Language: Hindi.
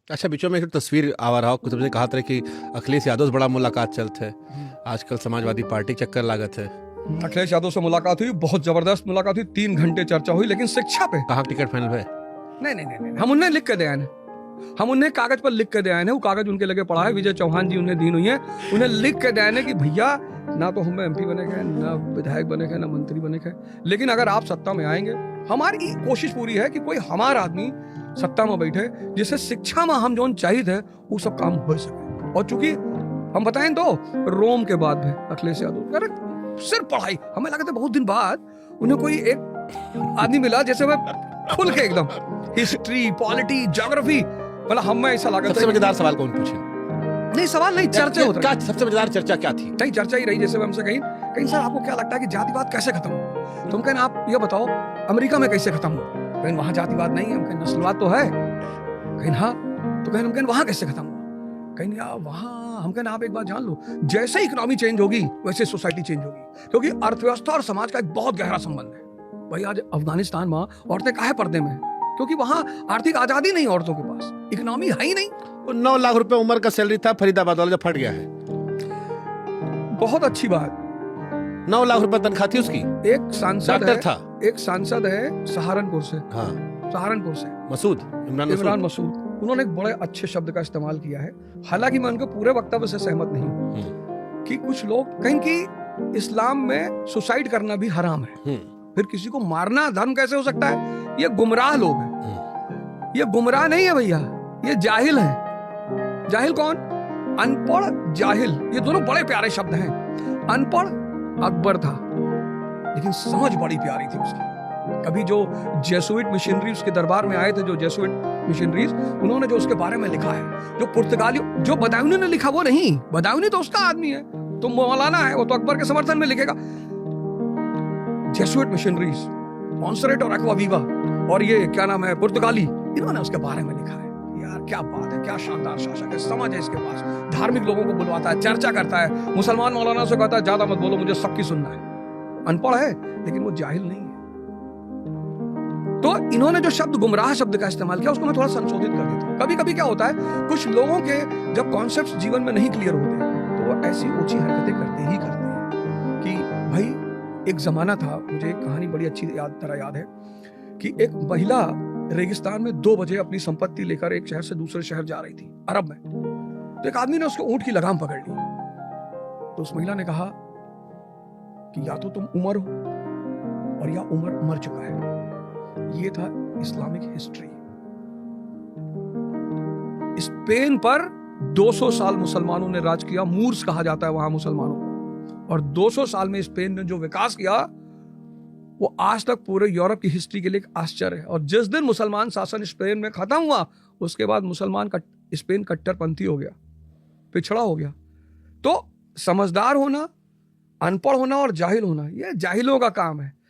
अच्छा, बीचों में एक तस्वीर आवा रहा कुछ तुमसे कहा था कि अखिलेश यादव से बड़ा मुलाकात चलते है आजकल समाजवादी पार्टी चक्कर लागत है। अखिलेश यादव से मुलाकात हुई, बहुत जबरदस्त मुलाकात हुई, 3 घंटे चर्चा हुई, लेकिन शिक्षा पे कहाँ टिकट फाइनल है? नहीं, हम उन्हें लिख के दे आए हैं। हम उन्हें कागज पर लिख के दे आए हैं। वो कागज उनके लगे पड़ा है, विजय चौहान जी उन्हें दीन हुई है, उन्हें लिख के दे आए हैं कि भैया ना तो हम एमपी बने गए, ना विधायक बने गए, ना मंत्री बने गए, लेकिन अगर आप सत्ता में आएंगे, हमारी कोशिश पूरी है कि कोई हमारा आदमी सत्ता में बैठे जिससे शिक्षा में हम जो चाहिए वो सब काम हो सके। और चूंकि हम बताएं तो रोम के बाद में अखिलेश यादव अरे सिर्फ पढ़ाई, हमें लगा था बहुत दिन बाद उन्हें कोई एक आदमी मिला जैसे वह खुल के एकदम हिस्ट्री, पॉलिटी, ज्योग्राफी, मतलब हमें ऐसा लगा। सबसे मजेदार सवाल कौन पूछे? नहीं सवाल नहीं, चर्चा होता है। सबसे मजेदार चर्चा क्या थी? नहीं, चर्चा ही रही। जैसे हमसे कहीं सर आपको क्या लगता है कि जातिवाद कैसे खत्म हो? तुम कहना आप ये बताओ अमेरिका में कैसे खत्म हो? कहीं वहां जातिवाद नहीं है, हम कहीं नस्लवाद तो है, कहीं हाँ, तो कहीं हम कहें वहां कैसे खत्म हुआ? कहीं वहां हम कहना आप एक बात जान लो, जैसे इकोनॉमी चेंज होगी वैसे सोसाइटी चेंज होगी, क्योंकि अर्थव्यवस्था और समाज का एक बहुत गहरा संबंध है। भाई आज अफगानिस्तान में औरतें काहे पर्दे में, क्योंकि वहां आर्थिक आजादी नहीं, औरतों के पास इकोनॉमी है ही नहीं। 9 लाख रुपए उम्र का सैलरी था, फरीदाबाद वाला जो फट गया है। बहुत अच्छी बात, 9 लाख रुपए तनख्वाह थी उसकी। एक सांसद डॉक्टर था, एक सांसद है सहारनपुर से, हाँ सहारनपुर से, इमरान मसूद। उन्होंने एक बड़े अच्छे शब्द का इस्तेमाल किया है, हालांकि मैं उनके पूरे वक्तव्य से सहमत नहीं हूँ, कि कुछ लोग कहें कि इस्लाम में सुसाइड करना भी हराम है, फिर किसी को मारना धर्म कैसे हो सकता है? ये गुमराह लोग हैं। ये गुमराह नहीं है भैया, ये जाहिल है। जाहिल कौन? अनपढ़ जाहिल, ये दोनों बड़े प्यारे शब्द हैं। अनपढ़ अकबर था, लेकिन समझ बड़ी प्यारी थी उसकी। कभी जो जेसुइट मिशनरी उसके दरबार में आए थे, जो जेसुइट मिशनरीज, उन्होंने जो उसके बारे में लिखा है, जो पुर्तगाली, जो बदायूनी ने लिखा वो नहीं, बदायूनी तो उसका आदमी है, तो मौलाना है, वो तो अकबर के समर्थन में लिखेगा। जेसुइट मिशनरीज, मॉन्सरेट और एक्वावीवा, और ये क्या नाम है पुर्तगाली, इन्होंने उसके बारे में लिखा है। यार क्या बात है, क्या शानदार शासक है, समझ है इसके पास, धार्मिक लोगों को बुलवाता है, चर्चा करता है, मुसलमान मौलाना से कहता है ज्यादा मत बोलो, मुझे सबकी सुनना है। अनपढ़ है लेकिन वो जाहिल नहीं है। तो इन्होंने जो शब्द गुमराह शब्द का इस्तेमाल किया, उसको मैं थोड़ा संशोधित कर देता हूँ। कभी कभी क्या होता है, कुछ लोगों के जब कॉन्सेप्ट्स जीवन में नहीं क्लियर होते तो वो ऐसी ऊंची हरकतें करते हैं कि भाई एक जमाना था, मुझे एक कहानी बड़ी अच्छी याद है कि एक महिला रेगिस्तान में 2 बजे अपनी संपत्ति लेकर एक शहर से दूसरे शहर जा रही थी, अरब में। तो एक आदमी ने उसको ऊंट की लगाम पकड़ ली। तो उस महिला ने कहा कि या तो तुम उमर हो और या उमर मर चुका है। ये था इस्लामिक हिस्ट्री। स्पेन पर 200 साल मुसलमानों ने राज किया, मूर्स कहा जाता है वहां मुसलमानों को, और 200 साल में स्पेन ने जो विकास किया वो आज तक पूरे यूरोप की हिस्ट्री के लिए एक आश्चर्य है। और जिस दिन मुसलमान शासन स्पेन में खत्म हुआ, उसके बाद मुसलमान का स्पेन कट्टरपंथी हो गया, पिछड़ा हो गया। तो समझदार होना, अनपढ़ होना और जाहिल होना, ये जाहिलों का काम है।